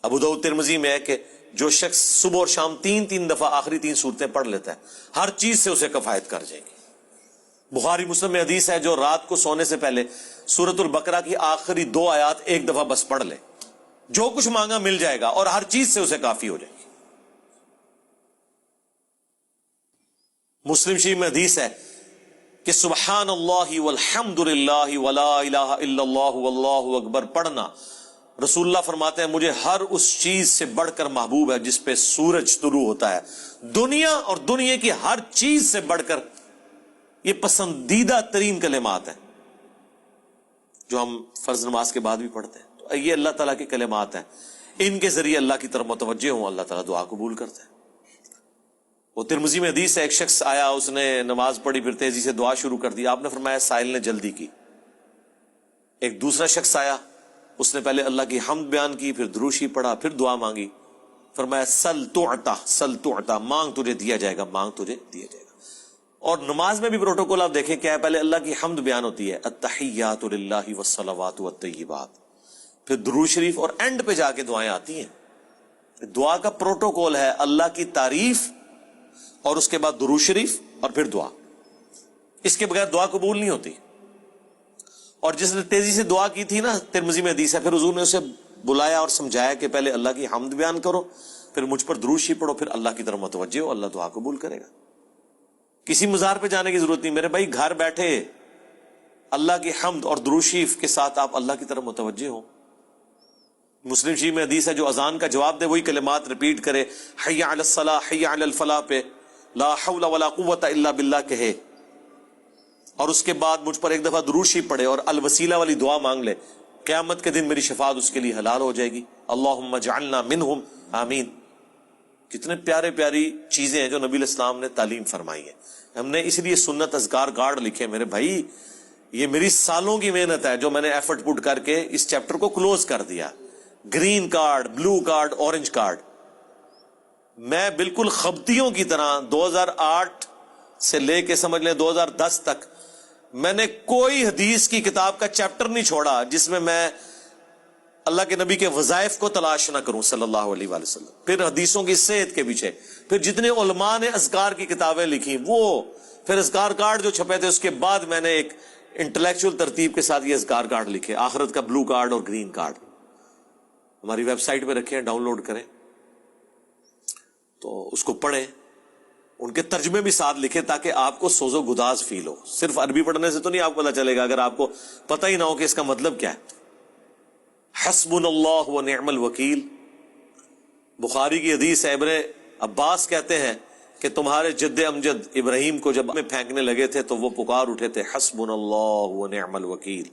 ابو داؤد ترمذی میں ہے کہ جو شخص صبح اور شام 3 دفعہ آخری 3 صورتیں پڑھ لیتا ہے ہر چیز سے اسے کفایت کر جائے گی۔ بخاری مسلم میں حدیث ہے جو رات کو سونے سے پہلے سورۃ البقرہ کی آخری 2 آیات ایک دفعہ بس پڑھ لے، جو کچھ مانگا مل جائے گا اور ہر چیز سے اسے کافی ہو جائے گی۔ مسلم شریف میں حدیث ہے کہ سبحان اللہ والحمد للہ ولا الہ الا اللہ واللہ اکبر پڑھنا، رسول اللہ فرماتے ہیں مجھے ہر اس چیز سے بڑھ کر محبوب ہے جس پہ سورج طلوع ہوتا ہے، دنیا اور دنیا کی ہر چیز سے بڑھ کر یہ پسندیدہ ترین کلمات ہیں جو ہم فرض نماز کے بعد بھی پڑھتے ہیں۔ تو یہ اللہ تعالیٰ کے کلمات ہیں، ان کے ذریعے اللہ کی طرف متوجہ ہوں، اللہ تعالیٰ دعا قبول کرتے ہیں۔ وہ ترمذی میں حدیث ہے ایک شخص آیا، اس نے نماز پڑھی، پھر تیزی سے دعا شروع کر دی، آپ نے فرمایا سائل نے جلدی کی۔ ایک دوسرا شخص آیا، اس نے پہلے اللہ کی حمد بیان کی، پھر دروشی پڑھا، پھر دعا مانگی، فرمایا سل تعطا، سل تعطا، مانگ تجھے دیا جائے گا، مانگ تجھے دیا جائے گا۔ اور نماز میں بھی پروٹوکول آپ دیکھیں کیا ہے، پہلے اللہ کی حمد بیان ہوتی ہے، التحیات للہ والصلوات والطیبات، پھر درود شریف، اور اینڈ پہ جا کے دعائیں آتی ہیں۔ دعا کا پروٹوکول ہے اللہ کی تعریف اور اس کے بعد درود شریف اور پھر دعا، اس کے بغیر دعا قبول نہیں ہوتی۔ اور جس نے تیزی سے دعا کی تھی نا، ترمذی میں حدیث ہے، پھر حضور نے اسے بلایا اور سمجھایا کہ پہلے اللہ کی حمد بیان کرو، پھر مجھ پر درود شریف پڑھو، پھر اللہ کی طرف متوجہ ہو، اللہ دعا قبول کرے گا۔ کسی مزار پہ جانے کی ضرورت نہیں میرے بھائی، گھر بیٹھے اللہ کی حمد اور درود شریف کے ساتھ آپ اللہ کی طرف متوجہ ہوں۔ مسلم شریف میں حدیث ہے جو اذان کا جواب دے وہی کلمات ریپیٹ کرے، حی علی الصلاح حی علی الفلاح پہ لا حول ولا قوت الا باللہ کہے، اور اس کے بعد مجھ پر ایک دفعہ درود شریف پڑھے اور الوسیلہ والی دعا مانگ لے، قیامت کے دن میری شفاعت اس کے لیے حلال ہو جائے گی۔ اللہم اجعلنا منہم، آمین۔ کتنے پیارے پیاری چیزیں ہیں جو نبی علیہ السلام نے تعلیم فرمائی ہیں۔ ہم نے اس لیے سنت اذکار کارڈ لکھے میرے بھائی، یہ میری سالوں کی محنت ہے جو میں نے ایفرٹ پٹ کر کے اس چیپٹر کو کلوز کر دیا۔ Green card, blue card, orange card, میں بالکل خبتیوں کی طرح 2008 سے لے کے سمجھ لیں 2010 تک میں نے کوئی حدیث کی کتاب کا چیپٹر نہیں چھوڑا جس میں میں اللہ کے نبی کے وظائف کو تلاش نہ کروں صلی اللہ علیہ وآلہ وسلم، پھر حدیثوں کی صحت کے پیچھے، پھر جتنے علماء نے اذکار کی کتابیں لکھی وہ، پھر اذکار کارڈ جو چھپے تھے، اس کے بعد میں نے ایک انٹلیکچوئل ترتیب کے ساتھ یہ اذکار کارڈ لکھے، آخرت کا بلو کارڈ اور گرین کارڈ، ہماری ویب سائٹ پہ رکھے ہیں، ڈاؤن لوڈ کریں تو اس کو پڑھیں، ان کے ترجمے بھی ساتھ لکھے تاکہ آپ کو سوز و گداز فیل ہو۔ صرف عربی پڑھنے سے تو نہیں آپ کو پتہ چلے گا اگر آپ کو پتہ ہی نہ ہو کہ اس کا مطلب کیا ہے۔ حسبنا اللہ و نعم الوکیل، بخاری کی حدیث ہے، ابن عباس کہتے ہیں کہ تمہارے جد امجد ابراہیم کو جب میں پھینکنے لگے تھے تو وہ پکار اٹھے تھے حسبنا اللہ و نعم الوکیل،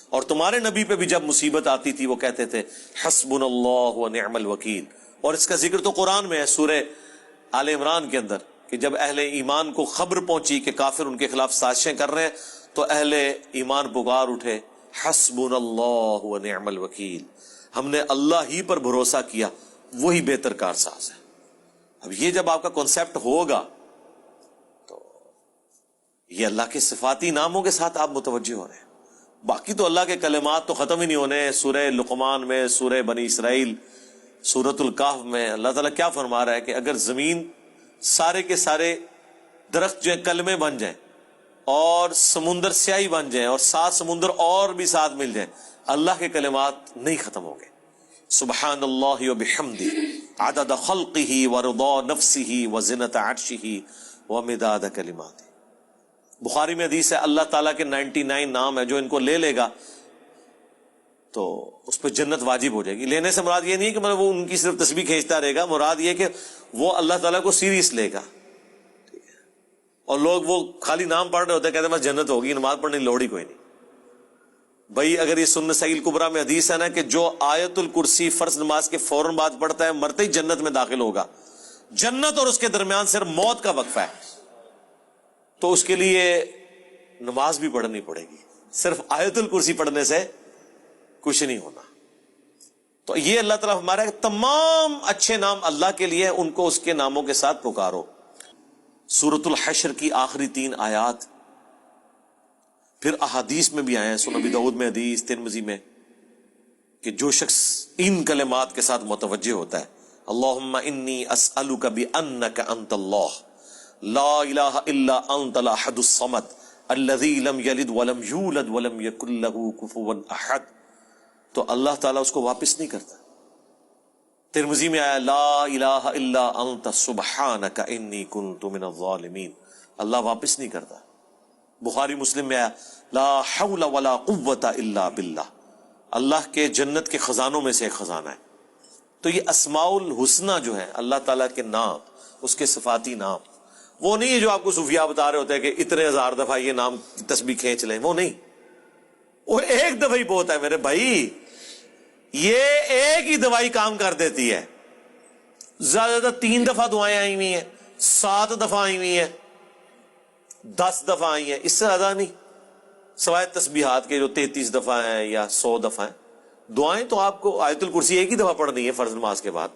اور تمہارے نبی پہ بھی جب مصیبت آتی تھی وہ کہتے تھے حسبنا اللہ و نعم الوکیل۔ اور اس کا ذکر تو قرآن میں ہے سورہ آل عمران کے اندر کہ جب اہل ایمان کو خبر پہنچی کہ کافر ان کے خلاف سازشیں کر رہے ہیں تو اہل ایمان پکار اٹھے حسبنا اللہ و نعم الوکیل، ہم نے اللہ ہی پر بھروسہ کیا، وہی بہتر کارساز ہے۔ اب یہ جب آپ کا کنسیپٹ ہوگا تو یہ اللہ کے صفاتی ناموں کے ساتھ آپ متوجہ ہو رہے ہیں۔ باقی تو اللہ کے کلمات تو ختم ہی نہیں ہونے، سورہ لقمان میں، سورہ بنی اسرائیل، سورۃ الکہف میں اللہ تعالیٰ کیا فرما رہا ہے کہ اگر زمین سارے کے سارے درخت جو ہیں کلمے بن جائیں اور سمندر سیاہی بن جائیں اور 7 سمندر اور بھی ساتھ مل جائیں، اللہ کے کلمات نہیں ختم ہوں گے۔ سبحان اللہ وبحمدہ عدد خلقہ ورضا نفسہ وزنۃ عرشہ ومداد کلماتہ۔ بخاری میں حدیث ہے اللہ تعالیٰ کے 99 نام ہے، جو ان کو لے لے گا تو اس پہ جنت واجب ہو جائے گی۔ لینے سے مراد یہ نہیں ہے کہ وہ ان کی صرف تسبیح کھینچتا رہے گا، مراد یہ کہ وہ اللہ تعالیٰ کو سیریس لے گا۔ اور لوگ وہ خالی نام پڑھ رہے ہوتے ہیں، کہتے ہیں بس جنت ہوگی، نماز پڑھنے کی لوڑ ہی کوئی نہیں۔ بھائی اگر یہ سنن نسائی کبریٰ میں حدیث ہے نا کہ جو آیت الکرسی فرض نماز کے فوراً بعد پڑھتا ہے مرتے ہی جنت میں داخل ہوگا، جنت اور اس کے درمیان صرف موت کا وقفہ ہے، تو اس کے لیے نماز بھی پڑھنی پڑے گی، صرف آیت الکرسی پڑھنے سے کچھ نہیں ہونا۔ تو یہ اللہ تعالیٰ ہمارا تمام اچھے نام اللہ کے لیے، ان کو اس کے ناموں کے ساتھ پکارو۔ سورۃ الحشر کی آخری 3 آیات پھر احادیث میں بھی آئے ہیں، سنن ابی داؤد میں حدیث، ترمذی میں، کہ جو شخص ان کلمات کے ساتھ متوجہ ہوتا ہے. اللہم انی اسألک بأنک انت اللہ لا الہ الا انت الاحد الصمد الذی لم یلد ولم یولد ولم یکن لہ کفوا احد. تو اللہ تعالیٰ اس کو واپس نہیں کرتا. ترمذی میں آیا لا الہ الا انت سبحانک انی کنت من الظالمین. اللہ واپس نہیں کرتا. بخاری مسلم میں آیا لا حول ولا قوت الا باللہ. اللہ کے جنت کے خزانوں میں سے ایک خزانہ ہے. تو یہ اسماء الحسنہ جو ہے اللہ تعالیٰ کے نام، اس کے صفاتی نام، وہ نہیں ہے جو آپ کو صوفیاء بتا رہے ہوتے ہیں کہ اتنے ہزار دفعہ یہ نام تسبیح کھینچ لیں. وہ نہیں، وہ ایک دفعہ ہی بہت ہے میرے بھائی. یہ ایک ہی دوائی کام کر دیتی ہے. زیادہ زیادہ 3 دفعہ دعائیں آئی ہوئی ہیں، 7 دفعہ آئی ہوئی ہیں، 10 دفعہ آئی ہیں، اس سے زیادہ نہیں. سوائے تسبیحات کے جو 33 دفعہ ہیں یا 100 دفعہ ہیں. دعائیں تو آپ کو آیت الکرسی ایک ہی دفعہ پڑھنی ہے فرض نماز کے بعد.